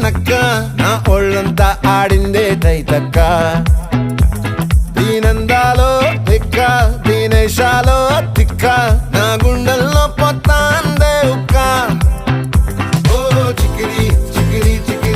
నక్క నా ఒళ్ళంతా ఆడిందే తైతక్క దీనందాలో తిక్క దీనేశాలో తిక్క నా గుండెల్లో పొత్తాందే ఉక్క ఓ చికిరి చికిరి చికిరి